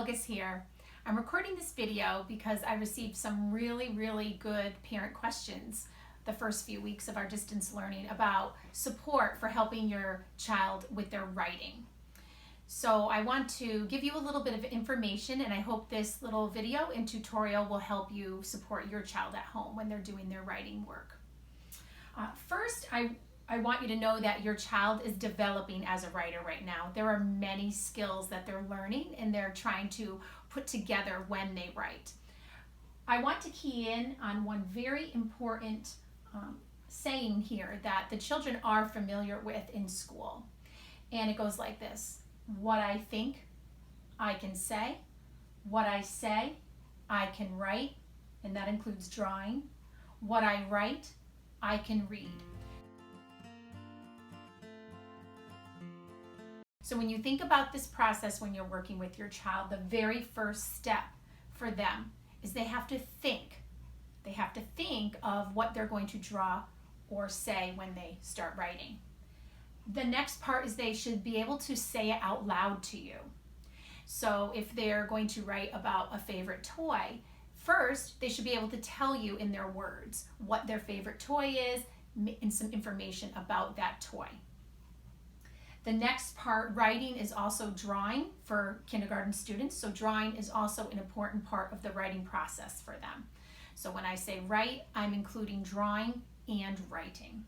Vilgas here. I'm recording this video because I received some really good parent questions the first few weeks of our distance learning about support for helping your child with their writing. So I want to give you a little bit of information, and I hope this little video and tutorial will help you support your child at home when they're doing their writing work. First, I want you to know that your child is developing as a writer right now. There are many skills that they're learning and they're trying to put together when they write. I want to key in on one very important saying here that the children are familiar with in school. And it goes like this: what I think, I can say. What I say, I can write, and that includes drawing. What I write, I can read. So when you think about this process when you're working with your child, the very first step for them is they have to think. They have to think of what they're going to draw or say when they start writing. The next part is they should be able to say it out loud to you. So if they're going to write about a favorite toy, first they should be able to tell you in their words what their favorite toy is and some information about that toy. The next part, writing, is also drawing for kindergarten students. So drawing is also an important part of the writing process for them. So when I say write, I'm including drawing and writing.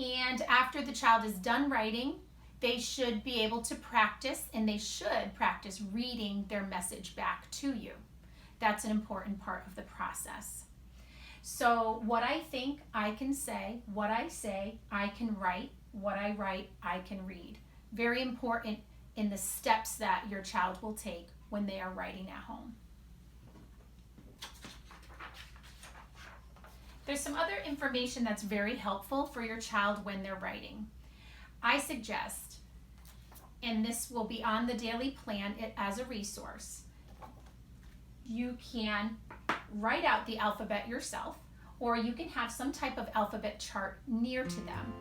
And after the child is done writing, they should be able to practice, and they should practice reading their message back to you. That's an important part of the process. So what I think, I can say. What I say, I can write. What I write, I can read. Very important in the steps that your child will take when they are writing at home. There's some other information that's very helpful for your child when they're writing. I suggest, and this will be on the daily plan as a resource, you can write out the alphabet yourself, or you can have some type of alphabet chart near to them.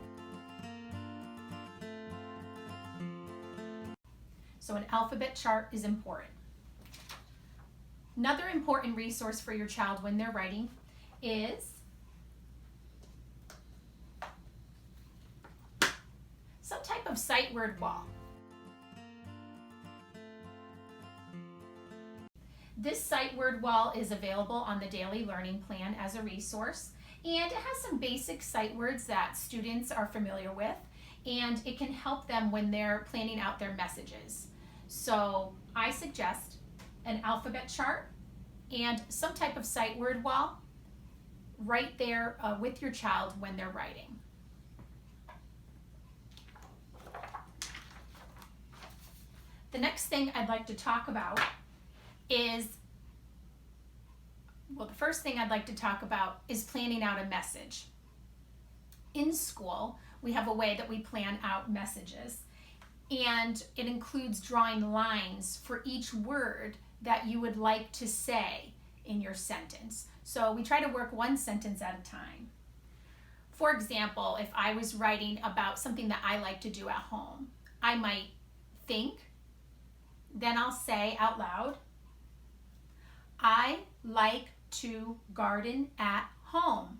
So an alphabet chart is important. Another important resource for your child when they're writing is some type of sight word wall. This sight word wall is available on the daily learning plan as a resource, and it has some basic sight words that students are familiar with, and it can help them when they're planning out their messages. So I suggest an alphabet chart and some type of sight word wall right there with your child when they're writing. The next thing I'd like to talk about is, the first thing I'd like to talk about is planning out a message. In school, we have a way that we plan out messages, and it includes drawing lines for each word that you would like to say in your sentence. So we try to work one sentence at a time. For example, if I was writing about something that I like to do at home, I might think, then I'll say out loud, I like to garden at home.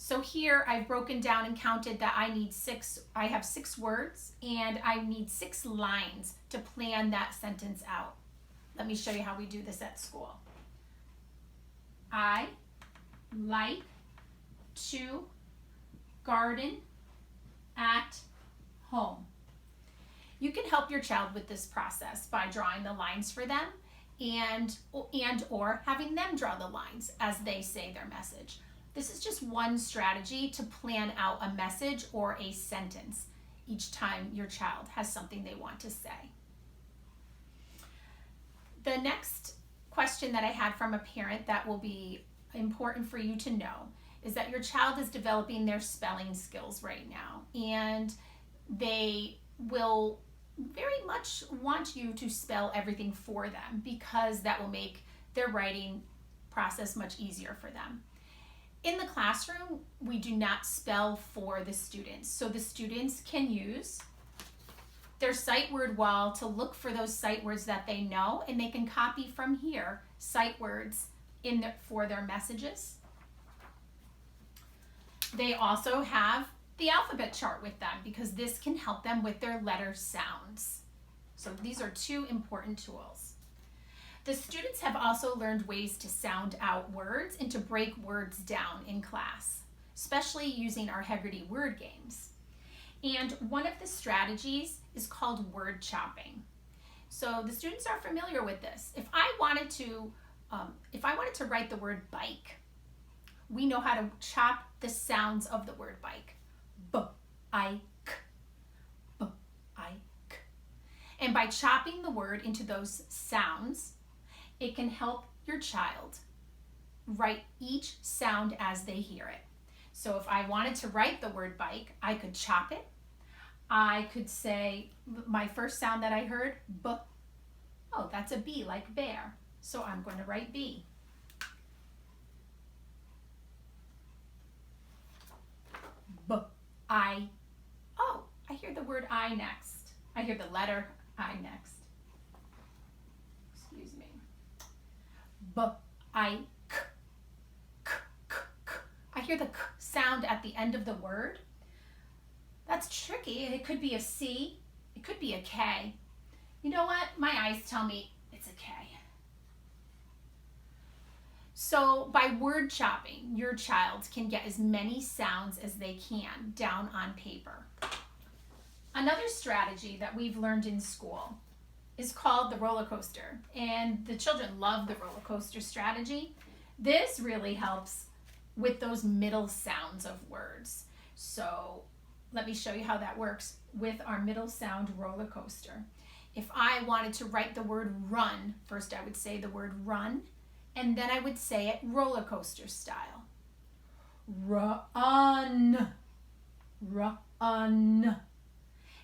So here I've broken down and counted that I have 6 words, and I need 6 lines to plan that sentence out. Let me show you how we do this at school. I like to garden at home. You can help your child with this process by drawing the lines for them and or having them draw the lines as they say their message. This is just one strategy to plan out a message or a sentence each time your child has something they want to say. The next question that I had from a parent that will be important for you to know is that your child is developing their spelling skills right now, and they will very much want you to spell everything for them because that will make their writing process much easier for them. In the classroom, we do not spell for the students, so the students can use their sight word wall to look for those sight words that they know, and they can copy from here sight words for their messages. They also have the alphabet chart with them because this can help them with their letter sounds. So these are two important tools. The students have also learned ways to sound out words and to break words down in class, especially using our Heggerty word games. And one of the strategies is called word chopping. So the students are familiar with this. If I wanted to write the word bike, we know how to chop the sounds of the word bike. B-I-K, B-I-K. And by chopping the word into those sounds, it can help your child write each sound as they hear it. So if I wanted to write the word bike, I could chop it. I could say my first sound that I heard, B. Oh, that's a B, like bear. So I'm going to write B. B-I. Oh, I hear the word I next. I hear the letter I next. Excuse me. B-I-K. K, k, k. I hear the k sound at the end of the word. That's tricky. It could be a C. It could be a K. You know what? My eyes tell me it's a K. So by word chopping, your child can get as many sounds as they can down on paper. Another strategy that we've learned in school is called the roller coaster, and the children love the roller coaster strategy. This really helps with those middle sounds of words. So let me show you how that works with our middle sound roller coaster. If I wanted to write the word run, first I would say the word run, and then I would say it roller coaster style. Run, run.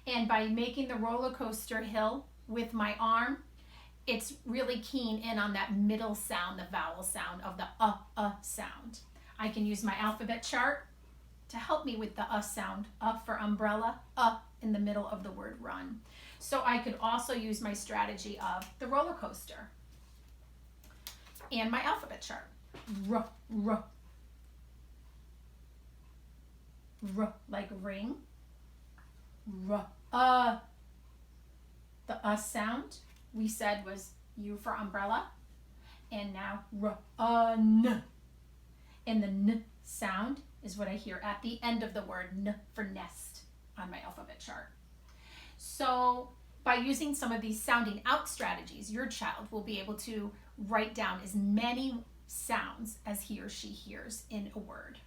And by making the roller coaster hill with my arm, it's really keying in on that middle sound, the vowel sound of the sound. I can use my alphabet chart to help me with the sound, for umbrella, in the middle of the word run. So I could also use my strategy of the roller coaster and my alphabet chart. R, r. R like ring. R, the sound we said was U for umbrella. And now run. And the n sound is what I hear at the end of the word, n for nest, on my alphabet chart. So by using some of these sounding out strategies, your child will be able to write down as many sounds as he or she hears in a word.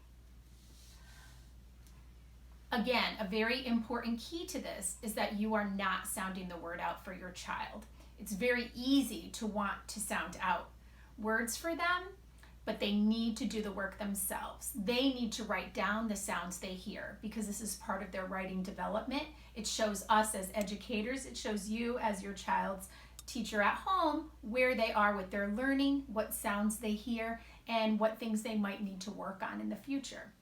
Again, a very important key to this is that you are not sounding the word out for your child. It's very easy to want to sound out words for them, but they need to do the work themselves. They need to write down the sounds they hear because this is part of their writing development. It shows us as educators, it shows you as your child's teacher at home where they are with their learning, what sounds they hear, and what things they might need to work on in the future.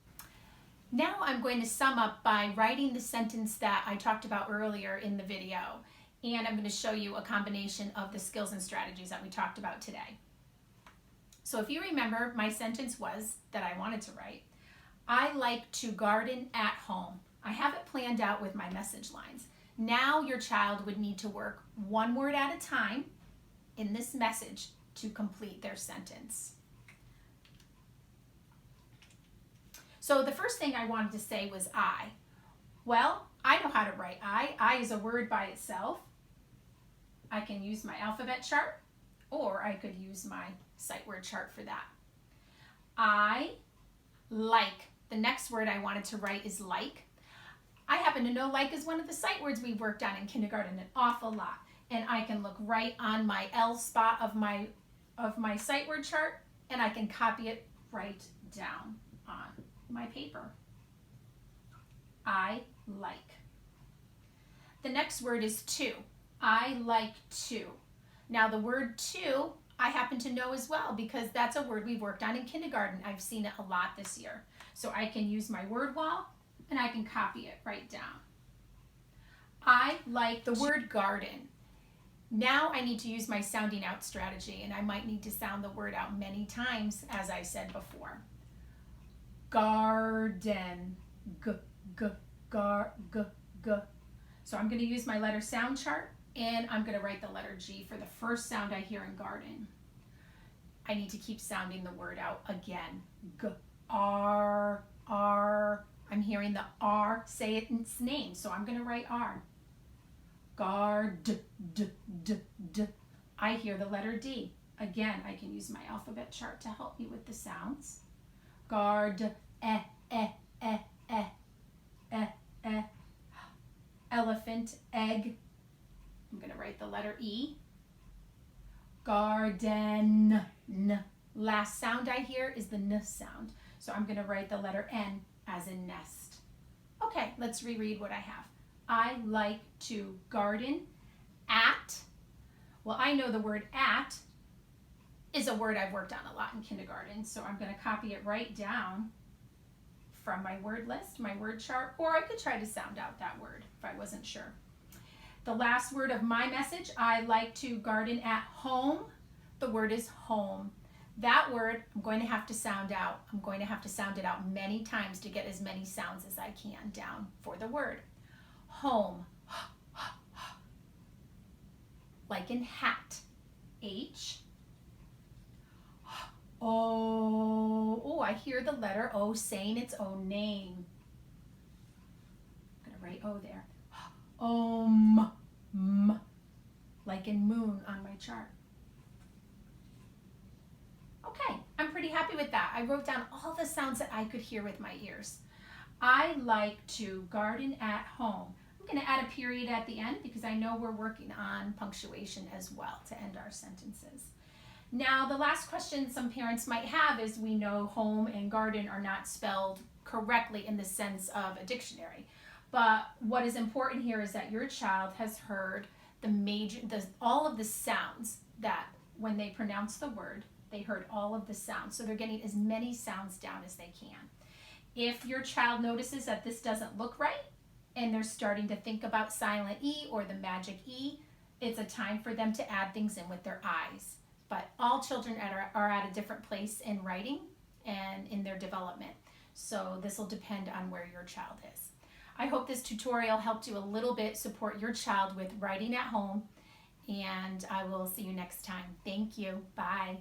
Now I'm going to sum up by writing the sentence that I talked about earlier in the video, and I'm going to show you a combination of the skills and strategies that we talked about today. So if you remember, my sentence was that I wanted to write, I like to garden at home. I have it planned out with my message lines. Now your child would need to work one word at a time in this message to complete their sentence. So the first thing I wanted to say was I. Well, I know how to write I. I is a word by itself. I can use my alphabet chart, or I could use my sight word chart for that. I like. The next word I wanted to write is like. I happen to know like is one of the sight words we worked on in kindergarten an awful lot. And I can look right on my L spot of my sight word chart, and I can copy it right down on my paper. I like. The next word is to. I like to. Now the word to, I happen to know as well because that's a word we worked on in kindergarten. I've seen it a lot this year. So I can use my word wall and I can copy it right down. I like the word garden. Now I need to use my sounding out strategy, and I might need to sound the word out many times, as I said before. Garden. G, g, gar, g, g. So I'm going to use my letter sound chart, and I'm going to write the letter G for the first sound I hear in garden. I need to keep sounding the word out again. G, R, R. I'm hearing the R say it in its name, so I'm going to write R. Gard, d, d, d. I hear the letter D. Again, I can use my alphabet chart to help me with the sounds. Gard, eh, eh, eh, eh, eh, eh. Elephant, egg. I'm going to write the letter E. Garden, n. Last sound I hear is the N sound. So I'm going to write the letter N as in nest. Okay, let's reread what I have. I like to garden at. Well, I know the word at is a word I've worked on a lot in kindergarten, so I'm going to copy it right down from my word list, my word chart, or I could try to sound out that word if I wasn't sure. The last word of my message, I like to garden at home. The word is home. That word I'm going to have to sound out. I'm going to have to sound it out many times to get as many sounds as I can down for the word. Home. Like in hat. H. O. Oh, I hear the letter O saying its own name. I'm going to write O there. M. Like in moon on my chart. Okay, I'm pretty happy with that. I wrote down all the sounds that I could hear with my ears. I like to garden at home. I'm going to add a period at the end because I know we're working on punctuation as well to end our sentences. Now, the last question some parents might have is we know home and garden are not spelled correctly in the sense of a dictionary. But what is important here is that your child has heard all of the sounds that when they pronounce the word, they heard all of the sounds. So they're getting as many sounds down as they can. If your child notices that this doesn't look right and they're starting to think about silent E or the magic E, it's a time for them to add things in with their eyes. But all children are at a different place in writing and in their development. So this will depend on where your child is. I hope this tutorial helped you a little bit support your child with writing at home, and I will see you next time. Thank you. Bye.